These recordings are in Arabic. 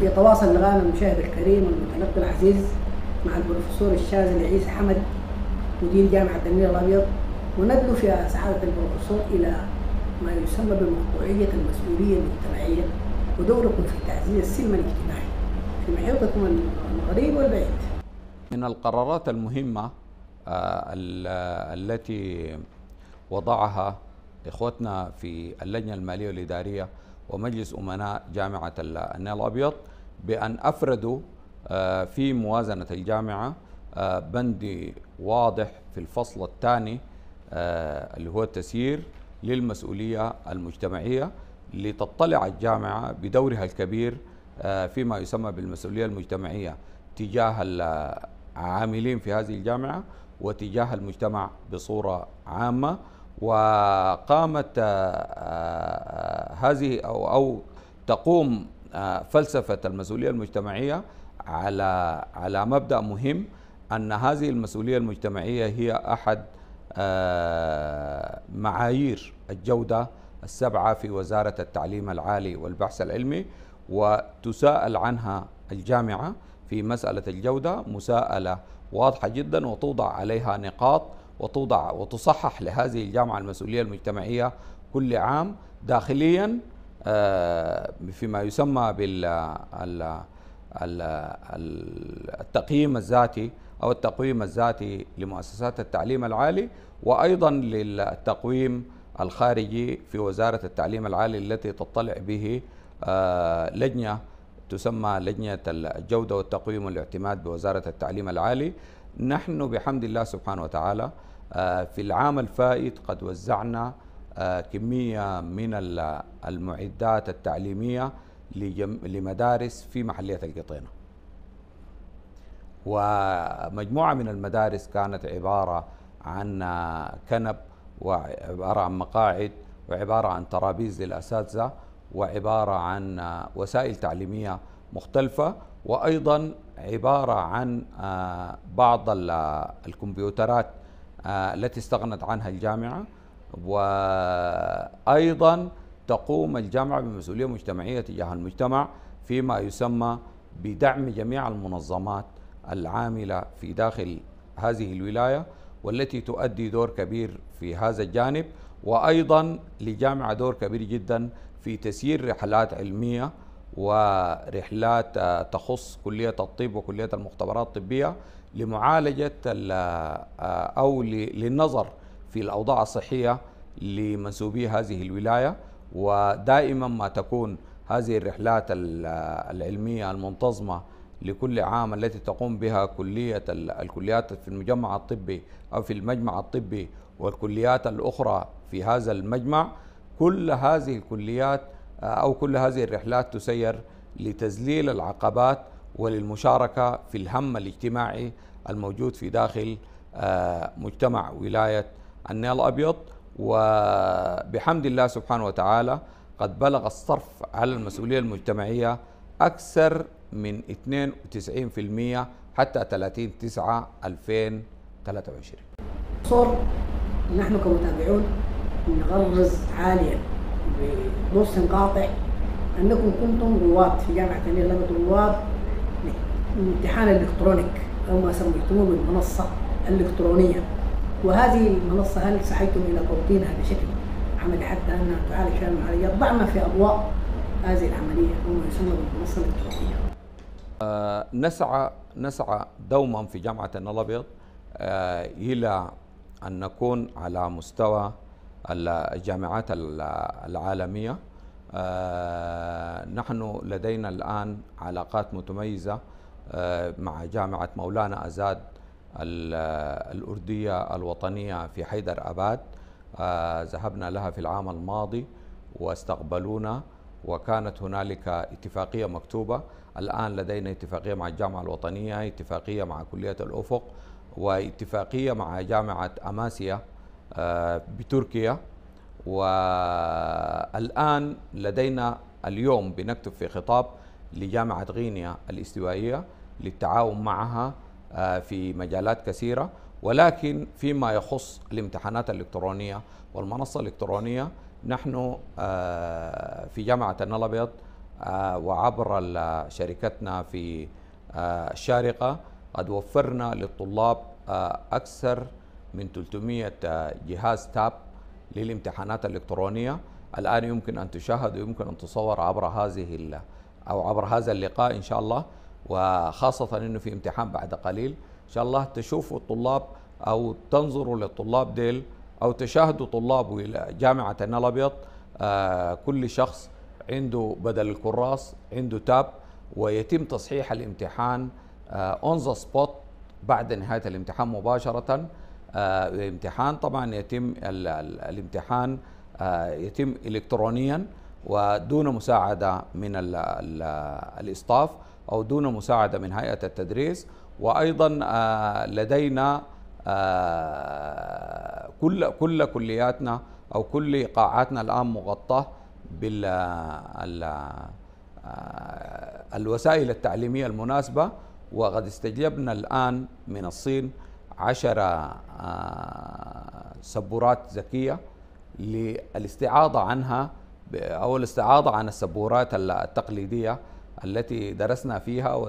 يتواصل لغانا المشاهد الكريم والمتلقي العزيز مع البروفيسور الشاذلي عيسى حمد مدير جامعة النيل الأبيض، وندلو في سعادة البروفيسور إلى ما يسمى بموضوعية المسؤولية المجتمعية ودوركم في تعزيز السلم الاجتماعي في محيطكم القريب والبعيد. من القرارات المهمة التي وضعها إخوتنا في اللجنة المالية والإدارية ومجلس أمناء جامعة النيل الأبيض بأن أفردوا في موازنة الجامعة بند واضح في الفصل الثاني اللي هو التسيير للمسؤولية المجتمعية، لتطلع الجامعة بدورها الكبير فيما يسمى بالمسؤولية المجتمعية تجاه العاملين في هذه الجامعة وتجاه المجتمع بصورة عامة. وقامت هذه أو تقوم فلسفة المسؤولية المجتمعية على مبدأ مهم، أن هذه المسؤولية المجتمعية هي أحد معايير الجودة السبعة في وزارة التعليم العالي والبحث العلمي، وتساءل عنها الجامعة في مسألة الجودة مساءلة واضحة جدا، وتوضع عليها نقاط وتصحح لهذه الجامعة المسؤولية المجتمعية كل عام داخليا فيما يسمى بالتقييم الذاتي أو التقويم الذاتي لمؤسسات التعليم العالي، وأيضا للتقويم الخارجي في وزارة التعليم العالي التي تطلع به لجنة تسمى لجنة الجودة والتقويم والاعتماد بوزارة التعليم العالي. نحن بحمد الله سبحانه وتعالى في العام الفائت قد وزعنا كمية من المعدات التعليمية لمدارس في محلية القطينة، ومجموعة من المدارس كانت عبارة عن كنب وعبارة عن مقاعد وعبارة عن ترابيز للأساتذة وعبارة عن وسائل تعليمية مختلفة، وأيضا عبارة عن بعض الكمبيوترات التي استغنت عنها الجامعة. وأيضا تقوم الجامعة بمسؤولية مجتمعية تجاه المجتمع فيما يسمى بدعم جميع المنظمات العاملة في داخل هذه الولاية والتي تؤدي دور كبير في هذا الجانب، وأيضا لجامعة دور كبير جدا في تسيير رحلات علمية ورحلات تخص كلية الطب وكلية المختبرات الطبية لمعالجة أو للنظر في الأوضاع الصحية لمنسوبي هذه الولاية. ودائما ما تكون هذه الرحلات العلمية المنتظمة لكل عام التي تقوم بها الكليات في المجمع الطبي أو في المجمع الطبي والكليات الأخرى في هذا المجمع، كل هذه الكليات أو كل هذه الرحلات تسير لتذليل العقبات وللمشاركة في الهم الاجتماعي الموجود في داخل مجتمع ولاية النيل الأبيض. وبحمد الله سبحانه وتعالى قد بلغ الصرف على المسؤولية المجتمعية أكثر من 92% حتى 30/9/2023. صور نحن كمتابعون نغرز عاليا بنص قاطع أنكم كنتم رواد في جامعة النيل الأبيض، رواد الامتحان الإلكترونيك أو ما سميتموه بالمنصة الإلكترونية، وهذه المنصة هل سعيتم إلى توطينها بشكل عملي حتى أنها تعالج فيها المعالجات؟ ضعنا في أضواء هذه العملية أو ما يسمى بالمنصة الإلكترونية. نسعى دوما في جامعة النيل الأبيض إلى أن نكون على مستوى الجامعات العالمية. نحن لدينا الآن علاقات متميزة مع جامعة مولانا آزاد الأردية الوطنية في حيدر أباد. ذهبنا لها في العام الماضي واستقبلونا، وكانت هنالك اتفاقية مكتوبة. الآن لدينا اتفاقية مع الجامعة الوطنية، اتفاقية مع كلية الأفق، واتفاقية مع جامعة أماسيا بتركيا. والآن لدينا اليوم بنكتب في خطاب لجامعة غينيا الاستوائية للتعاون معها في مجالات كثيرة، ولكن فيما يخص الامتحانات الإلكترونية والمنصة الإلكترونية نحن في جامعة النيل الأبيض وعبر شركتنا في الشارقة قد وفرنا للطلاب أكثر من 300 جهاز تاب للامتحانات الإلكترونية. الآن يمكن أن تشاهد ويمكن أن تصور عبر عبر هذا اللقاء إن شاء الله، وخاصة أنه في امتحان بعد قليل إن شاء الله تشوفوا الطلاب أو تنظروا للطلاب ديل أو تشاهدوا طلاب جامعة النيل الأبيض. كل شخص عنده بدل الكراس عنده تاب، ويتم تصحيح الامتحان اون ذا سبوت بعد نهاية الامتحان مباشرة. الامتحان طبعا الامتحان يتم إلكترونيا ودون مساعدة من الإصطاف أو دون مساعدة من هيئة التدريس. وأيضا لدينا كل كلياتنا أو كل قاعاتنا الآن مغطاة بالوسائل التعليمية المناسبة. وقد استجلبنا الآن من الصين 10 سبورات ذكية للاستعاضة عنها أو الاستعاضة عن السبورات التقليدية التي درسنا فيها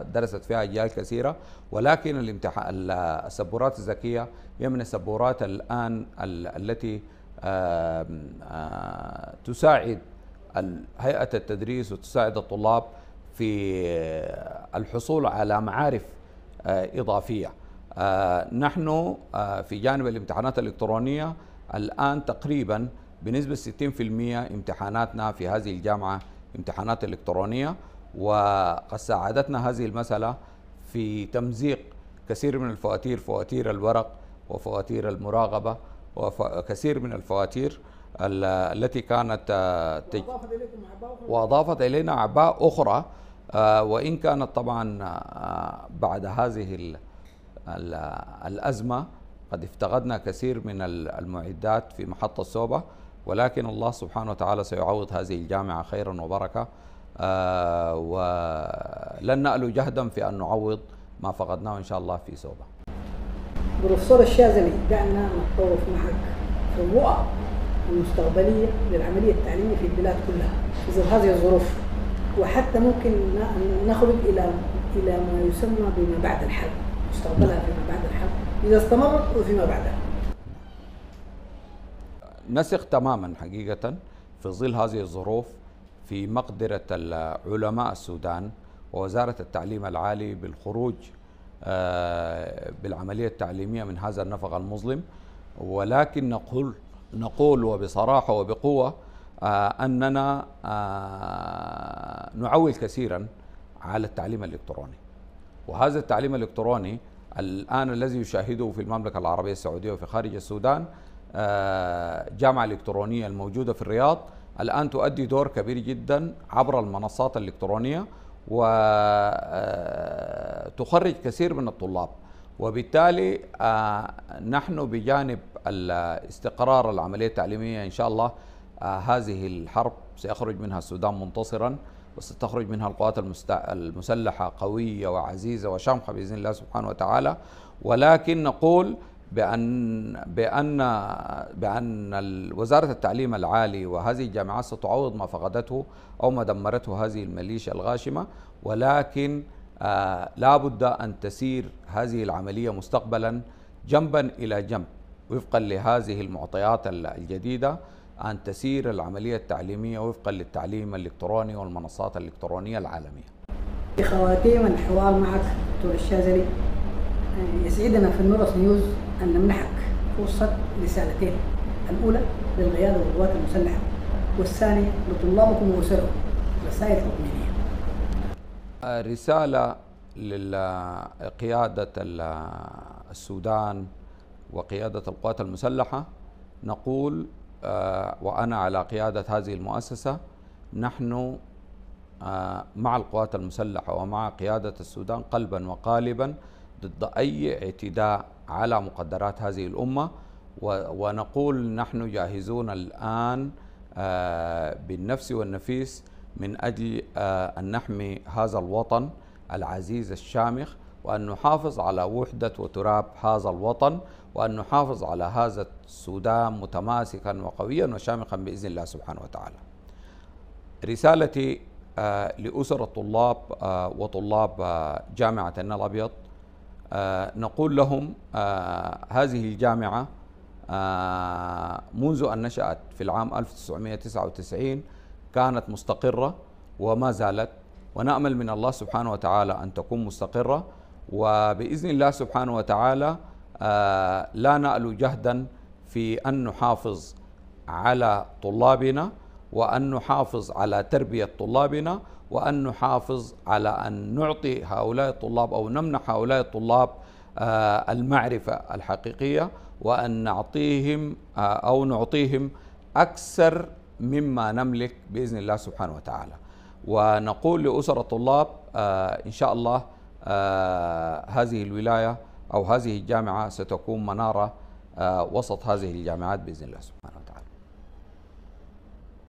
درست فيها أجيال كثيرة. ولكن السبورات الذكية هي من السبورات الآن التي تساعد هيئة التدريس وتساعد الطلاب في الحصول على معارف إضافية. نحن في جانب الامتحانات الإلكترونية الآن تقريبا بنسبة 60% امتحاناتنا في هذه الجامعة امتحانات إلكترونية، وقد ساعدتنا هذه المسألة في تمزيق كثير من الفواتير، فواتير الورق وفواتير المراقبة وكثير من الفواتير التي كانت وأضافت إلينا أعباء أخرى. وإن كانت طبعا بعد هذه الأزمة قد افتقدنا كثير من المعدات في محطة سوبة، ولكن الله سبحانه وتعالى سيعوض هذه الجامعة خيرا وبركة، ولن نألو جهدا في أن نعوض ما فقدناه إن شاء الله في سوبة. بروفيسور الشاذلي، دعنا نتطرق معك في الرؤى المستقبلية للعملية التعليمية في البلاد كلها في ظل هذه الظروف، وحتى ممكن نخرج إلى ما يسمى بما بعد الحرب، مستقبلها فيما بعد الحرب إذا استمرت وفيما بعدها. نثق تماما حقيقة في ظل هذه الظروف في مقدرة علماء السودان ووزارة التعليم العالي بالخروج بالعملية التعليمية من هذا النفق المظلم. ولكن نقول وبصراحة وبقوة أننا نعول كثيرا على التعليم الإلكتروني، وهذا التعليم الإلكتروني الآن الذي يشاهده في المملكة العربية السعودية وفي خارج السودان جامعة الإلكترونية الموجودة في الرياض الآن تؤدي دور كبير جدا عبر المنصات الإلكترونية وتخرج كثير من الطلاب. وبالتالي نحن بجانب الاستقرار العملية التعليمية إن شاء الله هذه الحرب سيخرج منها السودان منتصرا، وستخرج منها القوات المسلحة قوية وعزيزة وشامخة بإذن الله سبحانه وتعالى. ولكن نقول بأن وزارة التعليم العالي وهذه الجامعات ستعوض ما فقدته أو ما دمرته هذه الميليشيا الغاشمة. ولكن لا بد أن تسير هذه العملية مستقبلا جنبا إلى جنب وفقا لهذه المعطيات الجديدة، أن تسير العملية التعليمية وفقا للتعليم الإلكتروني والمنصات الإلكترونية العالمية. في خواتيم الحوار معك دكتور الشاذلي، يسعدنا في النورس نيوز أن نمنحك فرصة رسالتين، الأولى للقيادة والقوات المسلحة، والثانية لطلابكم وأسرهم، رسائل تطمينية. رسالة لقيادة السودان وقيادة القوات المسلحة، نقول وأنا على قيادة هذه المؤسسة، نحن مع القوات المسلحة ومع قيادة السودان قلبا وقالبا ضد أي اعتداء على مقدرات هذه الأمة. ونقول نحن جاهزون الآن بالنفس والنفيس من أجل أن نحمي هذا الوطن العزيز الشامخ، وأن نحافظ على وحدة وتراب هذا الوطن، وأن نحافظ على هذا السودان متماسكا وقويا وشامخا بإذن الله سبحانه وتعالى. رسالتي لأسر الطلاب وطلاب جامعة النيل الأبيض، نقول لهم هذه الجامعة منذ أن نشأت في العام 1999 كانت مستقرة وما زالت، ونأمل من الله سبحانه وتعالى أن تكون مستقرة، وبإذن الله سبحانه وتعالى لا نألو جهدا في أن نحافظ على طلابنا، وأن نحافظ على تربية طلابنا، وأن نحافظ على أن نعطي هؤلاء الطلاب أو نمنح هؤلاء الطلاب المعرفة الحقيقية، وأن نعطيهم أو نعطيهم أكثر مما نملك بإذن الله سبحانه وتعالى. ونقول لأسر الطلاب إن شاء الله هذه الولاية أو هذه الجامعة ستكون منارة وسط هذه الجامعات بإذن الله سبحانه وتعالى.